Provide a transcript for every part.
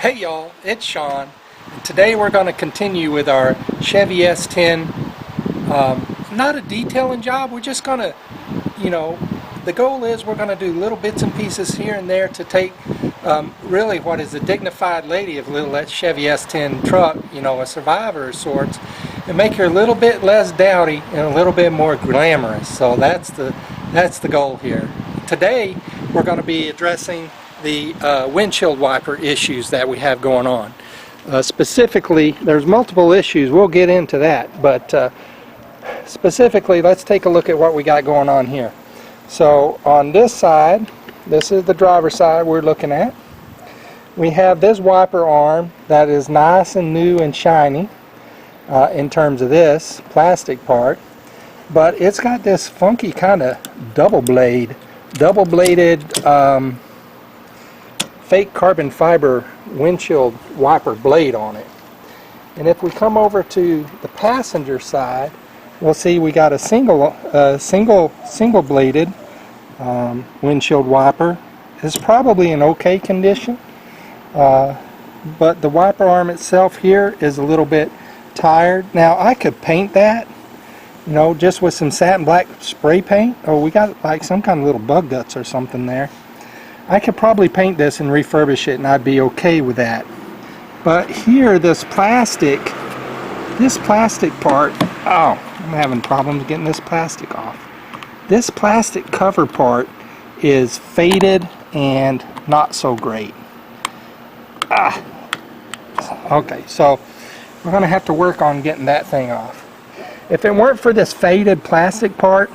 Hey y'all, it's Sean. Today we're going to continue with our Chevy S10. Not a detailing job, we're just going to, the goal is we're going to do little bits and pieces here and there to take really what is a dignified lady of that Chevy S10 truck, a survivor of sorts, and make her a little bit less dowdy and a little bit more glamorous. So that's the goal here. Today we're going to be addressing the windshield wiper issues that we have going on. Specifically, there's multiple issues. We'll get into that, but specifically, let's take a look at what we got going on here. So on this side, this is the driver's side we're looking at. We have this wiper arm that is nice and new and shiny in terms of this plastic part, but it's got this funky kind of double-bladed fake carbon fiber windshield wiper blade on it. And if we come over to the passenger side, we'll see we got a single bladed windshield wiper. It's probably in okay condition, but the wiper arm itself here is a little bit tired. Now I could paint that, just with some satin black spray paint. Oh, we got like some kind of little bug guts or something there. I could probably paint this and refurbish it and I'd be okay with that. But here, this plastic part, oh, I'm having problems getting this plastic off. This plastic cover part is faded and not so great. Okay, so we're going to have to work on getting that thing off. If it weren't for this faded plastic part,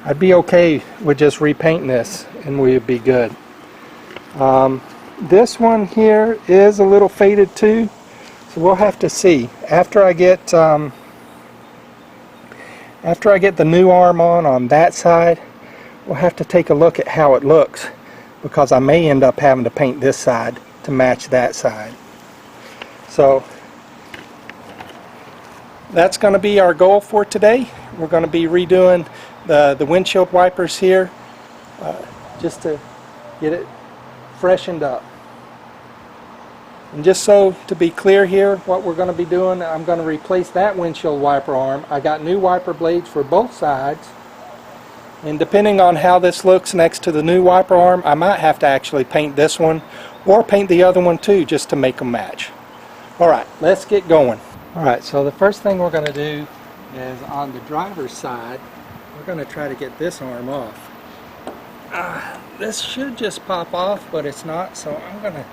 I'd be okay with just repainting this and we'd be good. This one here is a little faded too, so we'll have to see. After I get the new arm on that side, we'll have to take a look at how it looks, because I may end up having to paint this side to match that side. So that's going to be our goal for today. We're going to be redoing the windshield wipers here, just to get it freshened up. And just so to be clear here, what we're going to be doing, I'm going to replace that windshield wiper arm. I got new wiper blades for both sides, and depending on how this looks next to the new wiper arm, I might have to actually paint this one or paint the other one too, just to make them match. Alright, let's get going. Alright, so the first thing we're going to do is on the driver's side, we're going to try to get this arm off. This should just pop off, but it's not, so I'm going to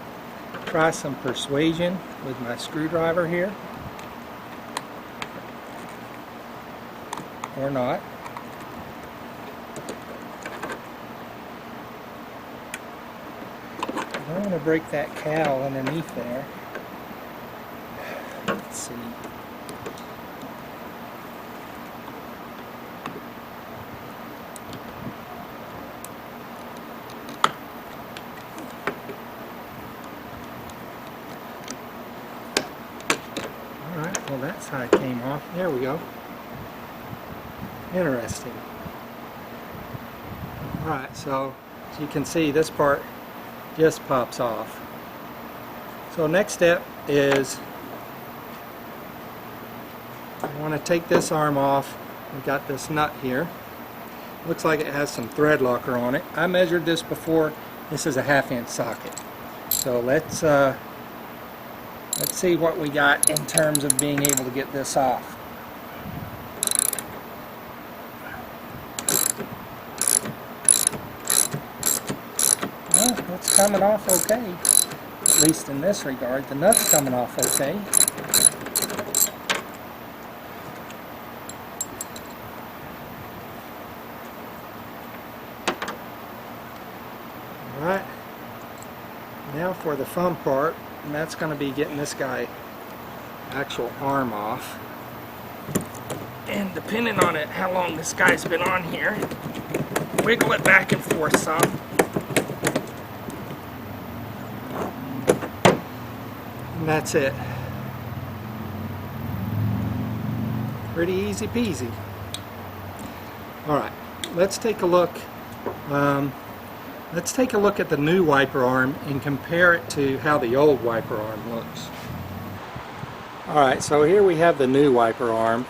try some persuasion with my screwdriver here. Or not. I don't want to break that cowl underneath there. Let's see. Alright, well that side came off. There we go. Interesting. Alright, so as you can see, this part just pops off. So next step is I want to take this arm off. We've got this nut here. Looks like it has some thread locker on it. I measured this before. This is a 1/2-inch socket. So let's see what we got in terms of being able to get this off. Well, it's coming off okay. At least in this regard, the nut's coming off okay. Alright, now for the fun part, and that's going to be getting this guy actual arm off. And depending on it, how long this guy's been on here, wiggle it back and forth some. And that's it. Pretty easy peasy. Alright, let's take a look. Let's take a look at the new wiper arm and compare it to how the old wiper arm looks. Alright, so here we have the new wiper arm.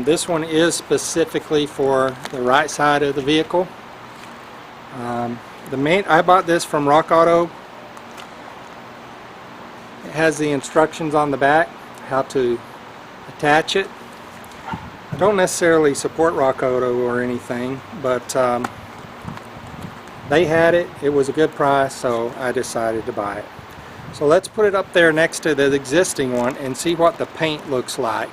This one is specifically for the right side of the vehicle. I bought this from Rock Auto. It has the instructions on the back how to attach it. I don't necessarily support Rock Auto or anything, but they had it. It was a good price, so I decided to buy it. So let's put it up there next to the existing one and see what the paint looks like.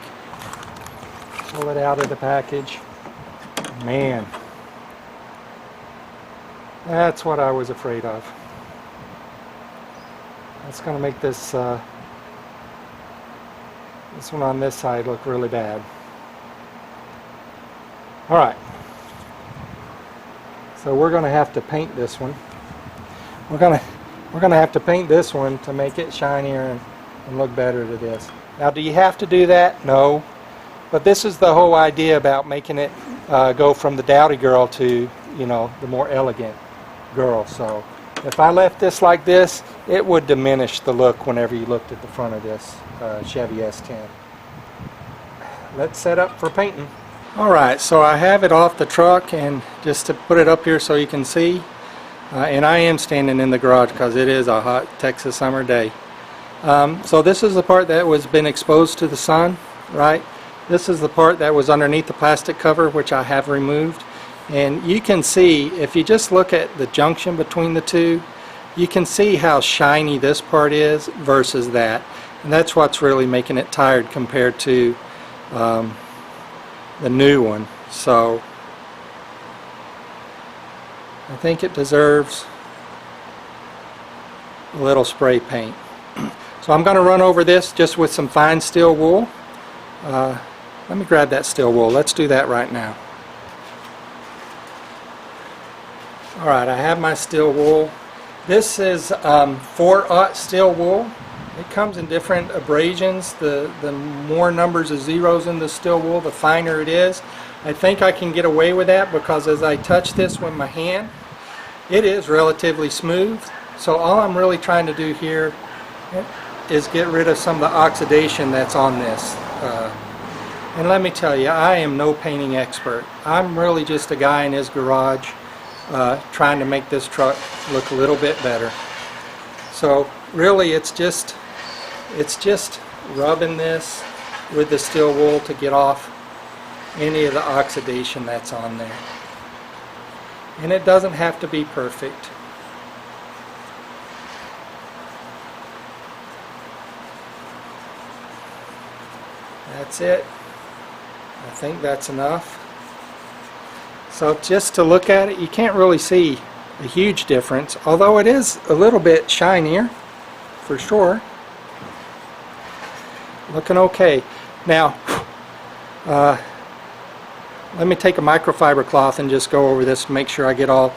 Pull it out of the package. Man, that's what I was afraid of. That's going to make this this one on this side look really bad. Alright, so we're going to have to paint this one. We're going to have to paint this one to make it shinier and look better to this. Now, do you have to do that? No. But this is the whole idea about making it go from the dowdy girl to, you know, the more elegant girl. So if I left this like this, it would diminish the look whenever you looked at the front of this Chevy S10. Let's set up for painting. Alright, so I have it off the truck, and just to put it up here so you can see, and I am standing in the garage because it is a hot Texas summer day. So this is the part that was been exposed to the sun, right? This is the part that was underneath the plastic cover, which I have removed. And you can see, if you just look at the junction between the two, you can see how shiny this part is versus that. And that's what's really making it tired compared to the new one. So I think it deserves a little spray paint. So I'm going to run over this just with some fine steel wool. Let me grab that steel wool. Let's do that right now. Alright, I have my steel wool. This is 4/0 steel wool. It comes in different abrasions. The more numbers of zeros in the steel wool, the finer it is. I think I can get away with that because as I touch this with my hand, it is relatively smooth. So all I'm really trying to do here is get rid of some of the oxidation that's on this. And let me tell you, I am no painting expert. I'm really just a guy in his garage trying to make this truck look a little bit better. So really it's just rubbing this with the steel wool to get off any of the oxidation that's on there. And it doesn't have to be perfect. That's it. I think that's enough. So just to look at it, you can't really see a huge difference, although it is a little bit shinier for sure. Looking okay. Now let me take a microfiber cloth and just go over this to make sure I get all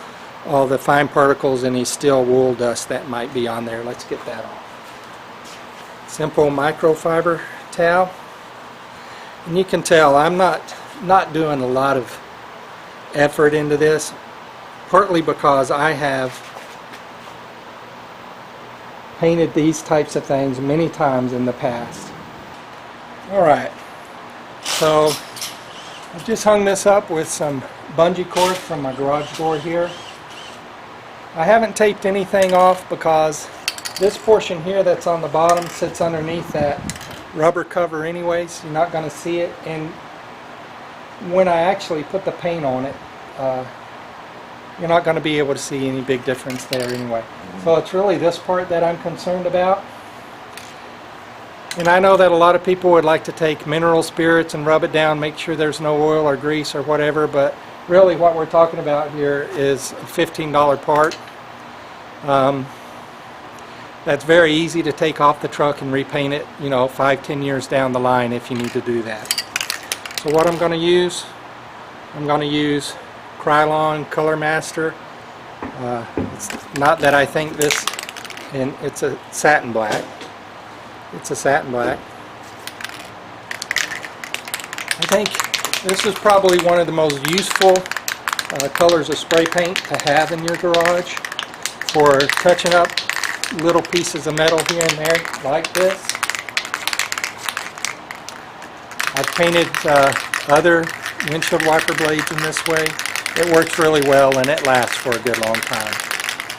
the fine particles and any steel wool dust that might be on there. Let's get that off. Simple microfiber towel. And you can tell I'm not doing a lot of effort into this, partly because I have painted these types of things many times in the past. Alright, so I've just hung this up with some bungee cord from my garage door here. I haven't taped anything off because this portion here that's on the bottom sits underneath that rubber cover anyway, so you're not going to see it. And when I actually put the paint on it, you're not going to be able to see any big difference there anyway. So it's really this part that I'm concerned about. And I know that a lot of people would like to take mineral spirits and rub it down, make sure there's no oil or grease or whatever, but really what we're talking about here is a $15 part. That's very easy to take off the truck and repaint it, you know, 5-10 years down the line if you need to do that. So what I'm going to use Krylon Color Master. It's not that I think this, and it's a satin black. It's a satin black. I think this is probably one of the most useful colors of spray paint to have in your garage for touching up little pieces of metal here and there like this. I've painted other windshield wiper blades in this way. It works really well and it lasts for a good long time.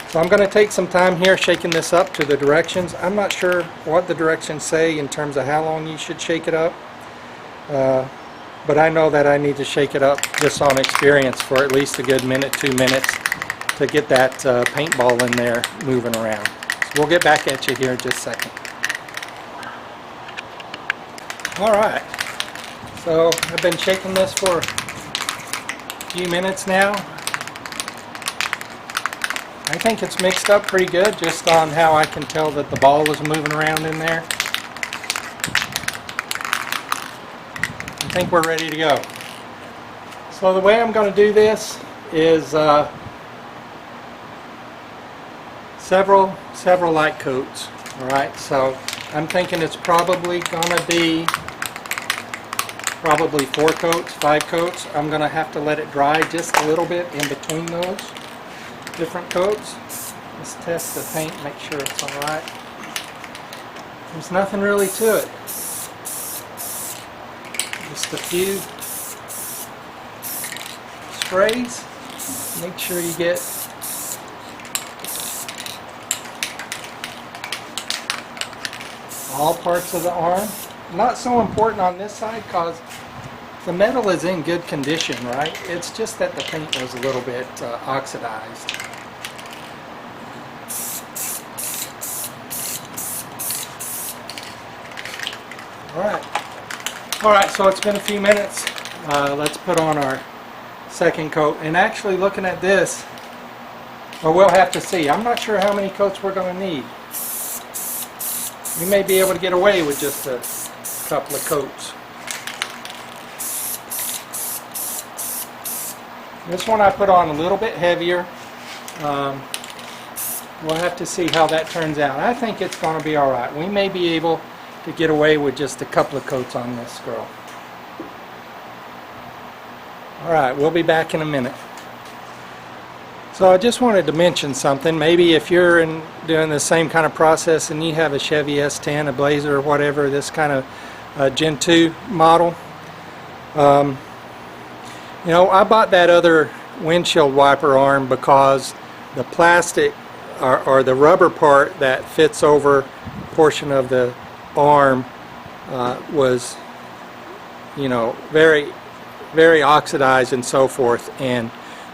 So I'm going to take some time here shaking this up to the directions. I'm not sure what the directions say in terms of how long you should shake it up. But I know that I need to shake it up just on experience for at least a good minute, 2 minutes to get that paintball in there moving around. So we'll get back at you here in just a second. Alright, so I've been shaking this for a few minutes now. I think it's mixed up pretty good just on how I can tell that the ball is moving around in there. I think we're ready to go. So the way I'm going to do this is several light coats. Alright, so I'm thinking it's probably going to be 4 coats, 5 coats. I'm going to have to let it dry just a little bit in between those different coats. Let's test the paint, make sure it's alright. There's nothing really to it. Just a few sprays. Make sure you get all parts of the arm. Not so important on this side because the metal is in good condition, right? It's just that the paint was a little bit oxidized. Alright, so it's been a few minutes. Let's put on our second coat. And actually looking at this, well, we'll have to see. I'm not sure how many coats we're going to need. We may be able to get away with just a couple of coats. This one I put on a little bit heavier. We'll have to see how that turns out. I think it's going to be alright. We may be able to get away with just a couple of coats on this girl. Alright, we'll be back in a minute. So I just wanted to mention something. Maybe if you're doing the same kind of process and you have a Chevy S10, a Blazer, or whatever, this kind of Gen 2 model. You know, I bought that other windshield wiper arm because the plastic or the rubber part that fits over a portion of the arm was, you know, very oxidized and so forth, and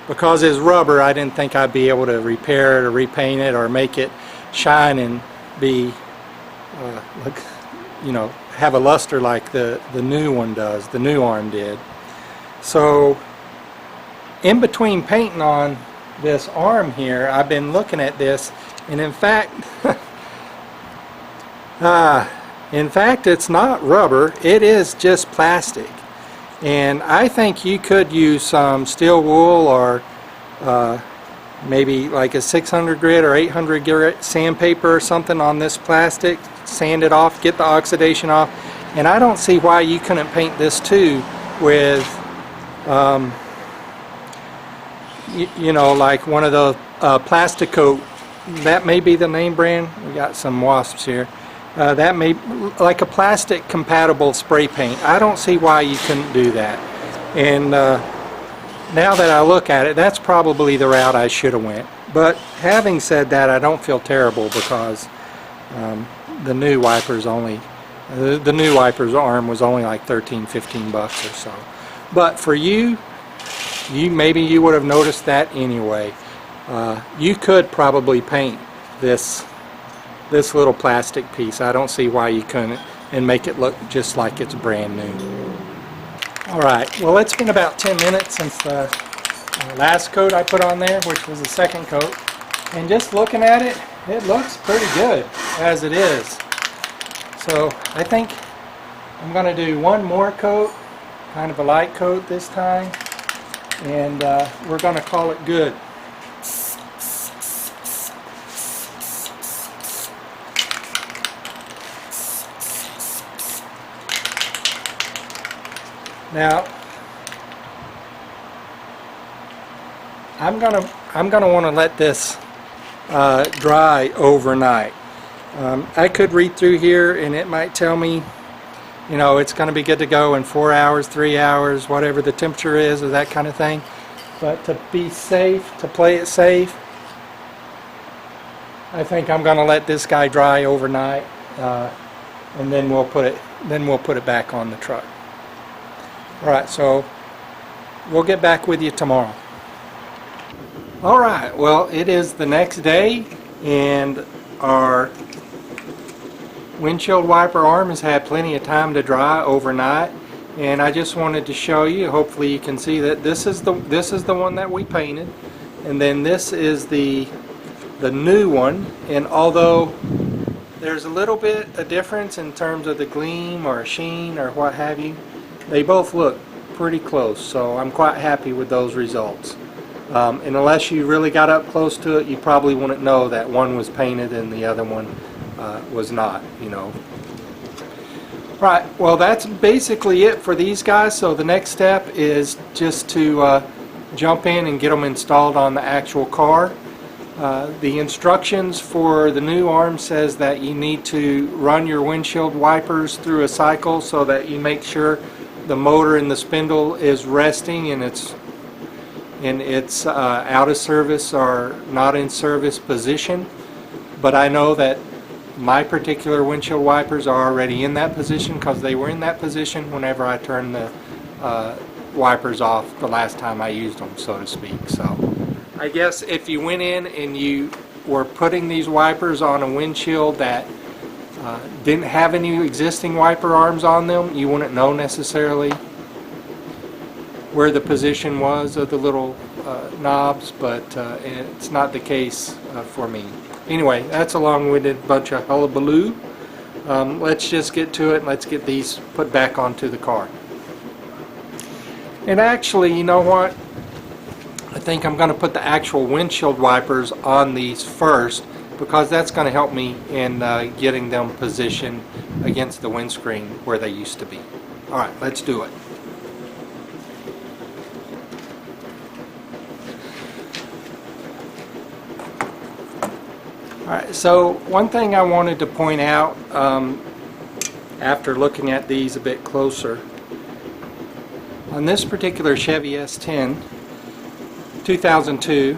because it's rubber, I didn't think I'd be able to repair it or repaint it or make it shine and be like, you know, have a luster like the new one does, the new arm did. So in between painting on this arm here, I've been looking at this, and in fact it's not rubber, it is just plastic. And I think you could use some steel wool or maybe like a 600 grit or 800 grit sandpaper or something on this plastic, sand it off, get the oxidation off, and I don't see why you couldn't paint this too with you know, like one of the plastic coat, that may be the name brand. We got some wasps here. That may, like a plastic compatible spray paint. I don't see why you couldn't do that. And now that I look at it, that's probably the route I should have went. But having said that, I don't feel terrible because the new wipers only, the new wipers arm was only like 13-15 bucks or so. But for you, maybe you would have noticed that anyway. You could probably paint this little plastic piece. I don't see why you couldn't, and make it look just like it's brand new. Alright, well, it's been about 10 minutes since the last coat I put on there, which was the second coat, and just looking at it, it looks pretty good as it is. So I think I'm going to do one more coat, kind of a light coat this time, and we're going to call it good. Now, I'm gonna want to let this dry overnight. I could read through here and it might tell me, you know, it's going to be good to go in 4 hours, 3 hours, whatever the temperature is, or that kind of thing. But to be safe, to play it safe, I think I'm going to let this guy dry overnight, and then we'll put it back on the truck. All right, so we'll get back with you tomorrow. All right, well, it is the next day, and our windshield wiper arm has had plenty of time to dry overnight, and I just wanted to show you, hopefully you can see that this is the one that we painted, and then this is the new one. And although there's a little bit of difference in terms of the gleam or sheen or what have you, they both look pretty close, so I'm quite happy with those results. And unless you really got up close to it, you probably wouldn't know that one was painted and the other one was not, you know. Right, well, that's basically it for these guys. So the next step is just to jump in and get them installed on the actual car. The instructions for the new arm says that you need to run your windshield wipers through a cycle so that you make sure the motor and the spindle is resting and it's out of service or not in service position. But I know that my particular windshield wipers are already in that position because they were in that position whenever I turned the wipers off the last time I used them, so to speak. So I guess if you went in and you were putting these wipers on a windshield that didn't have any existing wiper arms on them, you wouldn't know necessarily where the position was of the little knobs, but it's not the case for me. Anyway, that's a long-winded bunch of hullabaloo. Let's just get to it and let's get these put back onto the car. And actually, you know what? I think I'm going to put the actual windshield wipers on these first, because that's going to help me in getting them positioned against the windscreen where they used to be. Alright, let's do it. Alright, so one thing I wanted to point out after looking at these a bit closer, on this particular Chevy S10 2002,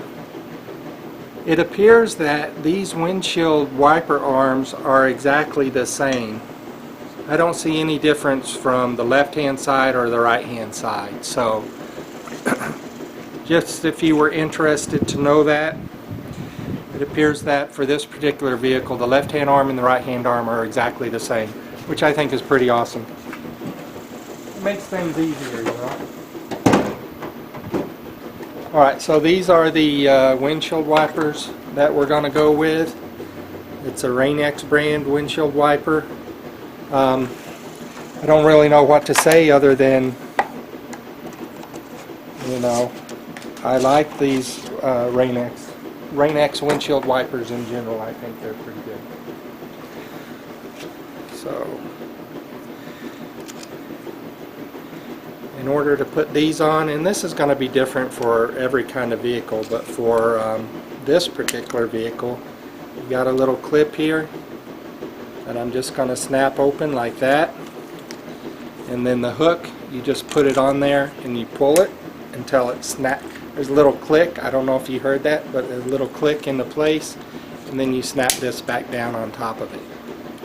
it appears that these windshield wiper arms are exactly the same. I don't see any difference from the left hand side or the right hand side. So just if you were interested to know that, it appears that for this particular vehicle the left hand arm and the right hand arm are exactly the same, which I think is pretty awesome. It makes things easier, you know. Alright, so these are the windshield wipers that we're going to go with. It's a Rain-X brand windshield wiper. I don't really know what to say other than, you know, I like these Rain-X windshield wipers in general. I think they're pretty good. So, in order to put these on, and this is going to be different for every kind of vehicle, but for this particular vehicle, you've got a little clip here that I'm just going to snap open like that, and then the hook, you just put it on there and you pull it until it snaps. There's a little click, I don't know if you heard that, but a little click into place, and then you snap this back down on top of it,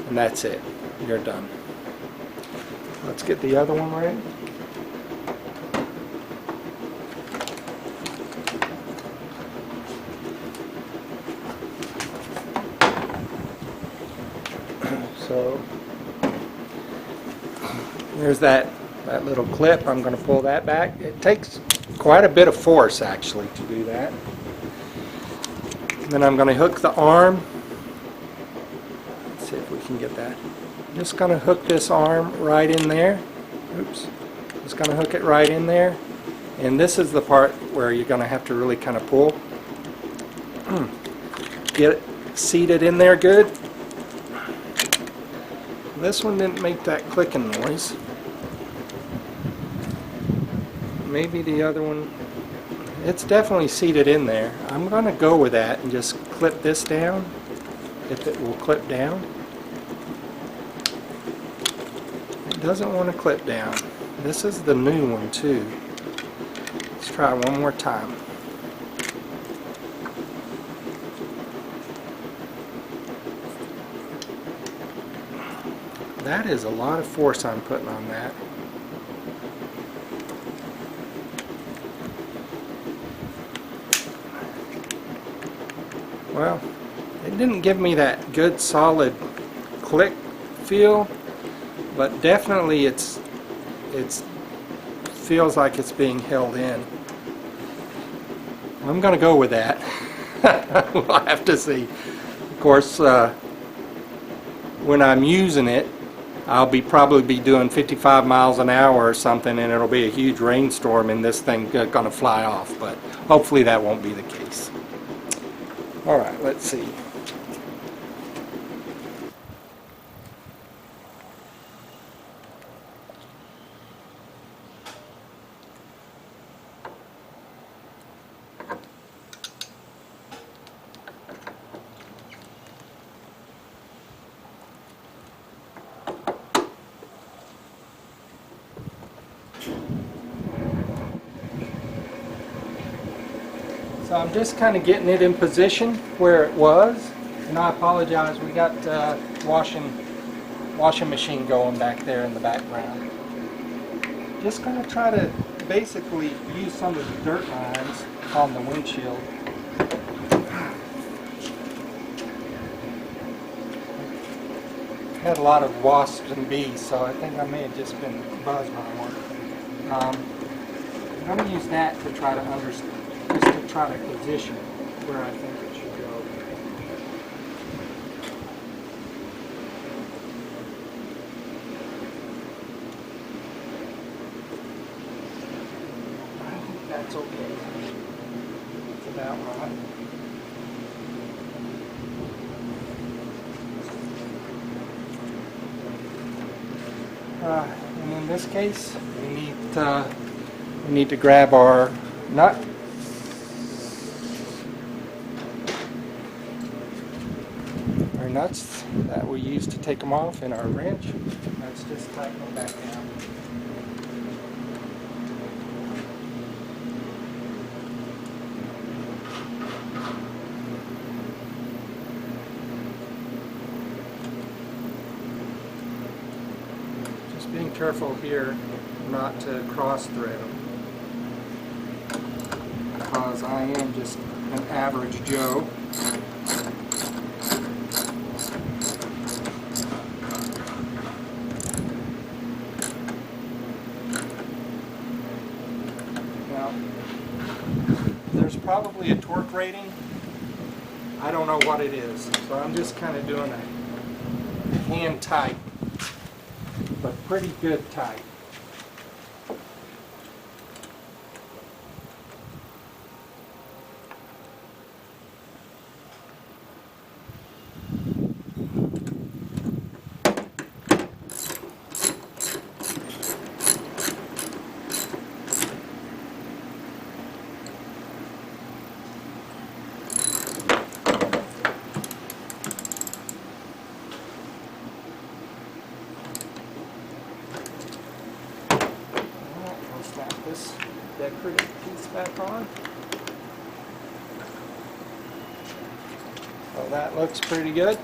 and that's it. You're done. Let's get the other one ready. So there's that little clip. I'm going to pull that back. It takes quite a bit of force actually to do that. And then I'm going to hook the arm. Let's see if we can get that. I'm just going to hook this arm right in there. Oops. Just going to hook it right in there. And this is the part where you're going to have to really kind of pull. Get it seated in there good. This one didn't make that clicking noise. Maybe the other one, it's definitely seated in there. I'm going to go with that and just clip this down, if it will clip down. It doesn't want to clip down. This is the new one too. Let's try one more time. That is a lot of force I'm putting on that. Well, it didn't give me that good solid click feel, but definitely it's feels like it's being held in. I'm going to go with that. We'll have to see. Of course, when I'm using it, I'll probably be doing 55 miles an hour or something, and it'll be a huge rainstorm and this thing going to fly off, but hopefully that won't be the case. Alright, let's see. So I'm just kind of getting it in position where it was, and I apologize, we got washing machine going back there in the background. Just going to try to basically use some of the dirt lines on the windshield. Had a lot of wasps and bees, so I think I may have just been buzzed by one. I'm going to use that to try to understand. Just to try to position where I think it should go. I think that's okay. That's about right. And in this case, we need to grab our nut. Nuts that we use to take them off in our wrench. Let's just tighten them back down. Just being careful here not to cross thread them, because I am just an average Joe. There's probably a torque rating. I don't know what it is, so I'm just kind of doing a hand tight, but pretty good tight. This decorative piece back on. So that looks pretty good.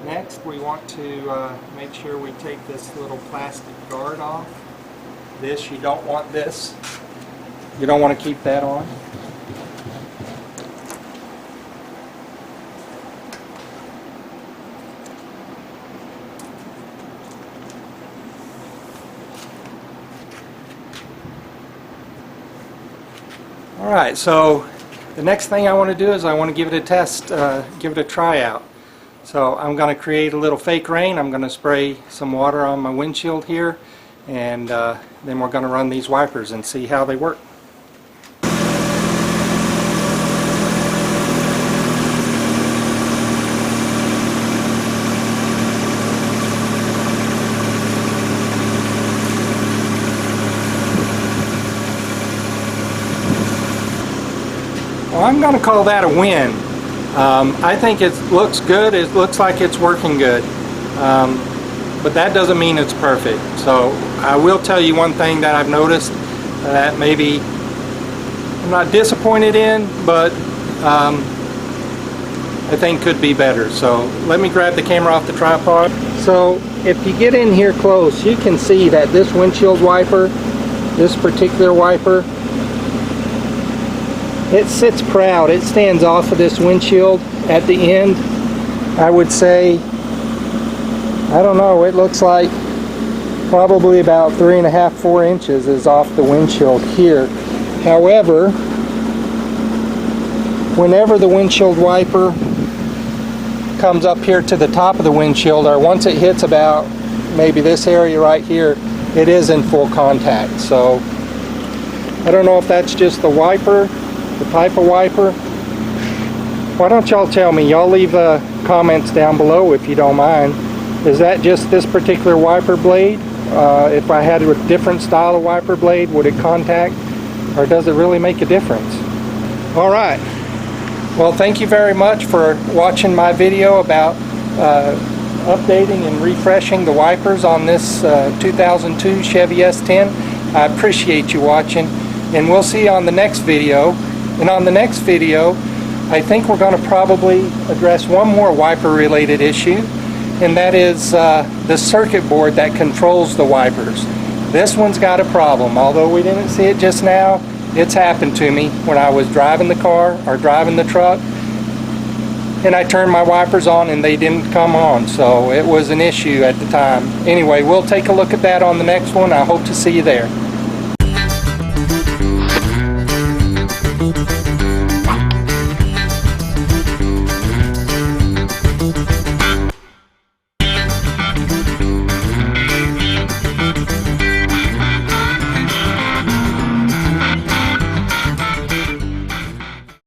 Next, we want to make sure we take this little plastic guard off. This, you don't want this. You don't want to keep that on. Alright, so the next thing I want to do is I want to give it a test, give it a try out. So I'm going to create a little fake rain. I'm going to spray some water on my windshield here, and then we're going to run these wipers and see how they work. I'm going to call that a win. I think it looks good. It looks like it's working good. But that doesn't mean it's perfect. So I will tell you one thing that I've noticed that maybe I'm not disappointed in, but I think could be better. So let me grab the camera off the tripod. So if you get in here close, you can see that this windshield wiper, this particular wiper, it sits proud. It stands off of this windshield at the end. I would say, I don't know, it looks like probably about 3.5 to 4 inches is off the windshield here. However, whenever the windshield wiper comes up here to the top of the windshield, or once it hits about maybe this area right here, it is in full contact. So I don't know if that's just the wiper, the type of wiper. Why don't y'all tell me? Y'all leave comments down below if you don't mind. Is that just this particular wiper blade? If I had a different style of wiper blade, would it contact, or does it really make a difference? All right. Well, thank you very much for watching my video about updating and refreshing the wipers on this 2002 Chevy S10. I appreciate you watching, and we'll see you on the next video. And on the next video, I think we're going to probably address one more wiper related issue, and that is the circuit board that controls the wipers. This one's got a problem. Although we didn't see it just now, it's happened to me when I was driving the car or driving the truck, and I turned my wipers on and they didn't come on. So it was an issue at the time. Anyway, we'll take a look at that on the next one. I hope to see you there.